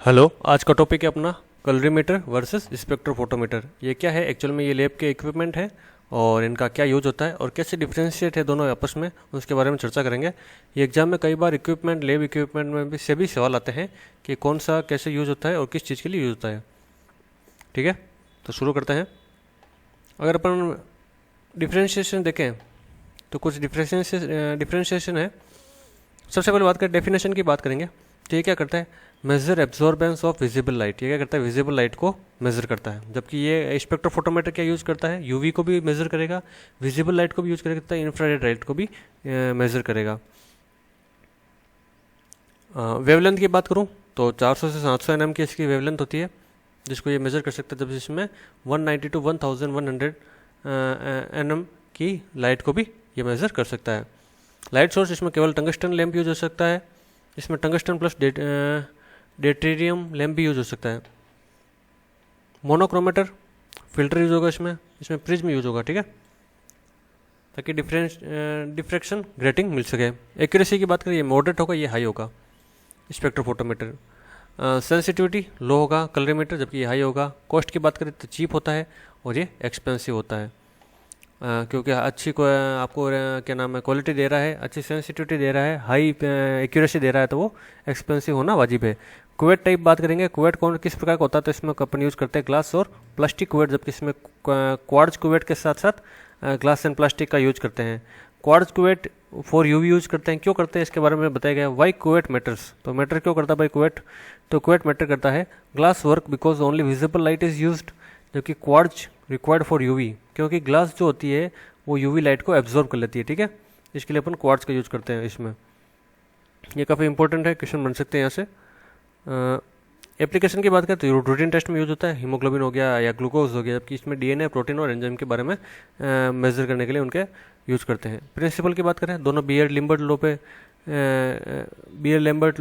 Hello, आज का topic है अपना कलरीमीटर वर्सेस स्पेक्ट्रोफोटोमीटर। ये क्या है एक्चुअल में? ये लैब के इक्विपमेंट है और इनका क्या यूज होता है और कैसे डिफ्रेंशिएट है दोनों आपस में, उसके बारे में चर्चा करेंगे। ये एग्जाम में कई बार इक्विपमेंट, लैब इक्विपमेंट में भी से भी सवाल आते हैं कि कौन सा कैसे यूज होता है और किस चीज़ के लिए यूज होता है। ठीक है, तो शुरू करते हैं। अगर अपन डिफ्रेंशिएशन देखें तो कुछ डिफ्रेंशिएशन है। सबसे पहले बात करें, डेफिनेशन की बात करेंगे तो ये क्या करता है? Major absorbance of visible light. ये क्या करता है? विजिबल लाइट को मेजर करता है। जबकि ये स्पेक्ट्रोफोटोमीटर क्या यूज़ करता है? यूवी को भी मेजर करेगा, विजिबल लाइट को भी यूज़ करेगा, इंफ्रारेड लाइट को भी मेजर करेगा। वेवलेंथ की बात करूँ तो 400 से 700 nm की इसकी वेवलेंथ होती है, जिसको ये मेजर कर सकता है। जब इसमें 190 टू 1100 nm की लाइट को भी ये मेजर कर सकता है। लाइट सोर्स इसमें केवल टंगस्टन लैंप यूज हो सकता है। इसमें टंगस्टन प्लस डेट्रियम लैंप भी यूज हो सकता है। मोनोक्रोमेटर फिल्टर यूज होगा इसमें इसमें प्रिज्म यूज होगा। ठीक है, ताकि डिफ्रैक्शन ग्रेटिंग मिल सके। एक्यूरेसी की बात करें, ये मॉडरेट होगा, ये हाई होगा स्पेक्ट्रोफोटोमीटर। सेंसिटिविटी लो होगा कलरीमीटर, जबकि ये हाई होगा। कॉस्ट की बात करें तो चीप होता है और ये एक्सपेंसिव होता है, क्योंकि अच्छी को आपको क्या नाम है क्वालिटी दे रहा है, अच्छी सेंसिटिविटी दे रहा है, हाई एक्यूरेसी दे रहा है, तो वो एक्सपेंसिव होना वाजिब है। कुवेट टाइप बात करेंगे, कुवेट कौन किस प्रकार का होता है? तो इसमें अपन यूज़ करते हैं ग्लास और प्लास्टिक कुवेट, जबकि इसमें क्वार्ट्ज कुवेट के साथ साथ ग्लास एंड प्लास्टिक का यूज करते हैं। Quartz Kuwait for UV use करते हैं। क्यों करते हैं इसके बारे में बताया गया। वाई कुवेट मैटर्स, तो मैटर क्यों करता है भाई कुवेट? तो कुवेट मैटर करता है glass work because only visible light is used, जबकि क्वार्ट्ज रिक्वायर्ड फॉर यूवी, क्योंकि ग्लास जो होती है वो यूवी लाइट को एब्जॉर्ब कर लेती है। ठीक है, इसके लिए अपन क्वार्ट्ज का यूज करते हैं इसमें। ये काफ़ी इंपॉर्टेंट है, क्वेश्चन बन सकते हैं यहाँ से। एप्लीकेशन की बात करें तो रूटीन टेस्ट में यूज होता है, हीमोग्लोबिन हो गया या ग्लूकोज हो गया, जबकि इसमें डीएनए, प्रोटीन और एंजाइम के बारे में मेजर करने के लिए उनके यूज करते हैं। प्रिंसिपल की बात करें, दोनों बियर लैम्बर्ट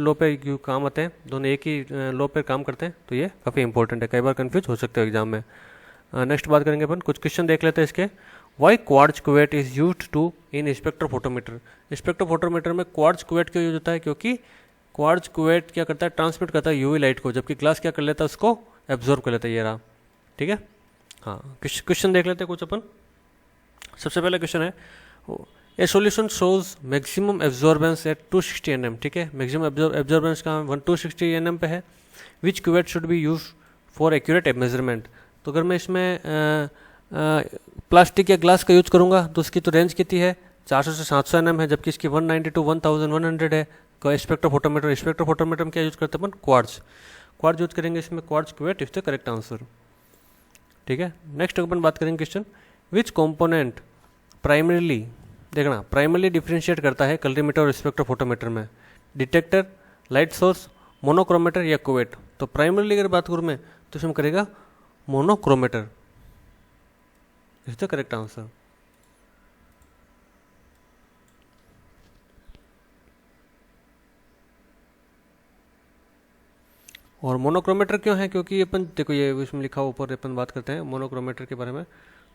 लॉ पे काम आते हैं, दोनों एक ही लॉ पे काम करते हैं, तो ये काफ़ी इंपॉर्टेंट है, कई बार कंफ्यूज हो सकते हो एग्जाम में। नेक्स्ट बात करेंगे अपन, कुछ क्वेश्चन देख लेते हैं इसके। Why quartz cuvette is used to in spectrophotometer. Spectrophotometer में क्वार्ट्ज कुवेट क्यों यूज होता है? क्योंकि क्वार्ट्ज कुवेट क्या करता है? ट्रांसमिट करता है यूवी लाइट को, जबकि ग्लास क्या कर लेता है? उसको एब्जॉर्ब कर लेता है। ये रहा। ठीक है, हाँ, क्वेश्चन देख लेते हैं कुछ अपन। सबसे पहला क्वेश्चन है, a solution shows maximum absorbance at 260 nm। ठीक है, मैक्सिमम एब्जॉर्बेंस का 260 nm पे है। Which cuvette should be use for accurate measurement. तो अगर मैं इसमें प्लास्टिक या ग्लास का यूज करूंगा तो उसकी तो रेंज कितनी है? 400 से 700 nm है, जबकि इसकी 190 टू 1100 है। स्पेक्ट्रोफोटोमीटर में क्या यूज करते हैं अपन? क्वार्ट्ज यूज करेंगे इसमें। Quartz cuvette is the correct answer. ठीक है, नेक्स्ट अपन बात करेंगे क्वेश्चन, विच कंपोनेंट प्राइमरीली, देखना, प्राइमरीली डिफ्रेंशिएट करता है कलरीमीटर और स्पेक्ट्रोफोटोमीटर में? डिटेक्टर, लाइट सोर्स, मोनोक्रोमेटर या कुवेट? तो प्राइमरीली अगर बात करूँ मैं तो इसमें करेगा monochromator is the correct answer. और मोनोक्रोमेटर क्यों है? क्योंकि अपन देखो, ये इसमें लिखा हुआ ऊपर, अपन बात करते हैं मोनोक्रोमेटर के बारे में।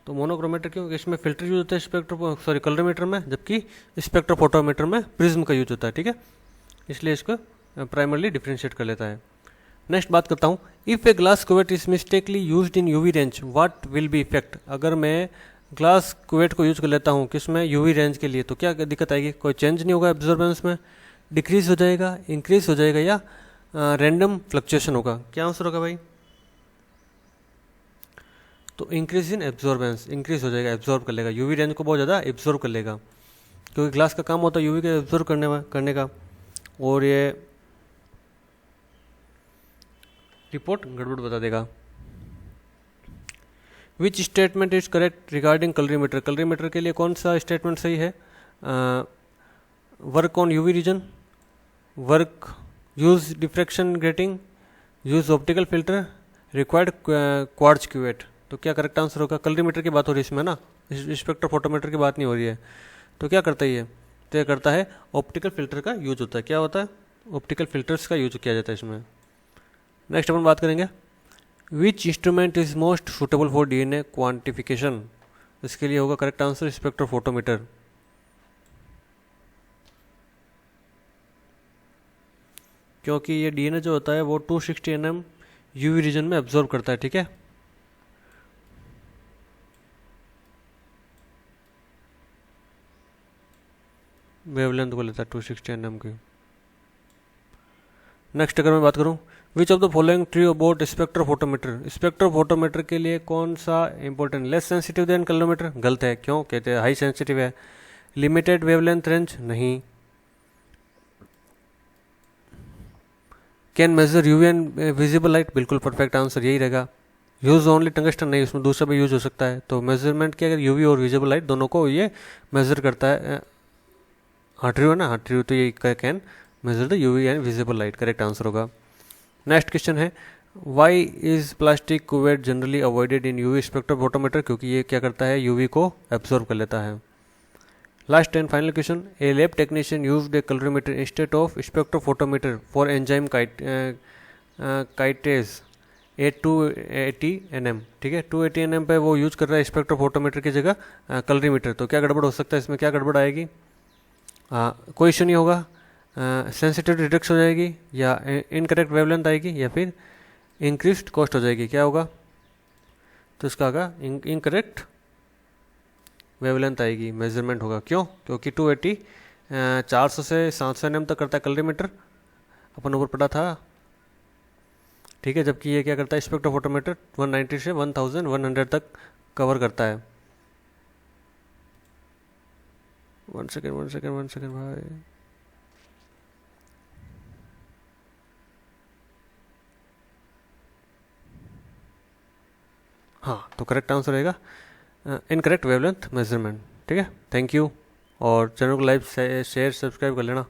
तो मोनोक्रोमेटर क्यों? इसमें फिल्टर यूज होता है कलरीमीटर में, जबकि स्पेक्ट्रोफोटोमीटर में प्रिज्म का यूज होता है। ठीक है, इसलिए इसको प्राइमरली डिफ्रेंशिएट कर लेता है। नेक्स्ट बात करता हूँ, if a glass Kuwait is mistakenly used in UV range what will be effect. अगर मैं ग्लास कुवेट को यूज कर लेता हूँ किसमें? यूवी रेंज के लिए, तो क्या दिक्कत आएगी? कोई चेंज नहीं होगा एब्जॉर्बेंस में, डिक्रीज हो जाएगा, इंक्रीज हो जाएगा, या रैंडम फ्लक्चुएशन होगा? क्या आंसर होगा भाई? तो इंक्रीज इन एब्जॉर्बेंस, इंक्रीज हो जाएगा, एब्जॉर्ब कर लेगा, यूवी रेंज को बहुत ज़्यादा एब्जॉर्ब कर लेगा, क्योंकि ग्लास का काम होता है यूवी को एब्जॉर्ब करने का। और ये रिपोर्ट गड़बड़ बता देगा। Which statement is correct regarding colorimeter. Colorimeter के लिए कौन सा स्टेटमेंट सही है? Work on UV region, work use diffraction grating, use optical filter, required quartz cuvette. तो क्या करेक्ट आंसर होगा? कलरीमीटर की बात हो रही है इसमें ना, स्पेक्ट्रोफोटोमीटर की बात नहीं हो रही है। तो क्या करता है ये? तो ये करता है ऑप्टिकल फिल्टर का यूज होता है। क्या होता है? ऑप्टिकल फिल्टर्स का यूज किया जाता है इसमें। नेक्स्ट अपन बात करेंगे, which instrument is most suitable for DNA quantification. इसके लिए होगा करेक्ट आंसर स्पेक्ट्रोफोटोमीटर। क्योंकि ये डीएनए जो होता है वो 260 nm यूवी रीजन में एब्जॉर्ब करता है, ठीक है। वेवलेंथ को लेता है 260 nm की। नेक्स्ट अगर मैं बात करूं, which of the following true about spectrophotometer, spectrophotometer के लिए कौन सा इंपॉर्टेंट, लेस सेंसिटिव देन कैलोमीटर, गलत है। क्यों कहते हैं हाई सेंसिटिव है। लिमिटेड वेवलेंथ रेंज, नहीं। Can measure UV and visible light, बिल्कुल परफेक्ट आंसर यही रहेगा। यूज ओनली टंगस्टन, नहीं, उसमें दूसरा भी यूज हो सकता है। तो मेजरमेंट की अगर यूवी और विजिबल लाइट दोनों को ये मेजर करता है। हाँ ट्रू है ना, हाँ ट्रू, तो ये can measure the UV and visible light, correct answer होगा। नेक्स्ट क्वेश्चन है, why is plastic cuvette generally avoided in UV spectrophotometer, क्योंकि ये क्या करता है, यूवी को एब्जॉर्ब कर लेता है। Last and final question, a lab technician used a calorimeter instead of spectrophotometer for enzyme kinetics at 280 nm, ठीक है। 280 nm पे वो यूज कर रहा है स्पेक्ट्रोफोटोमीटर की जगह कैलोरीमीटर। तो क्या गड़बड़ हो सकता है इसमें, क्या गड़बड़ आएगी? कोई इशू नहीं होगा, सेंसिटिविटी रिडक्स हो जाएगी, या इनकरेक्ट वेवलेंथ आएगी, या फिर इंक्रीज्ड कॉस्ट हो जाएगी। क्या होगा? तो इसका आगा इनकरेक्ट वेवलेंथ आएगी, मेजरमेंट होगा। क्यों? क्योंकि 280 400 से 700 nm तक करता है कैलोरीमीटर, अपन ऊपर पढ़ा था, ठीक है। जबकि ये क्या करता है स्पेक्ट्रोफोटोमीटर 190 से 1100 तक कवर करता है। वन सेकेंड भाई। हाँ, तो करेक्ट आंसर रहेगा इनकरेक्ट वेवलेंथ मेजरमेंट, ठीक है। थैंक यू, और चैनल को लाइक शेयर सब्सक्राइब कर लेना।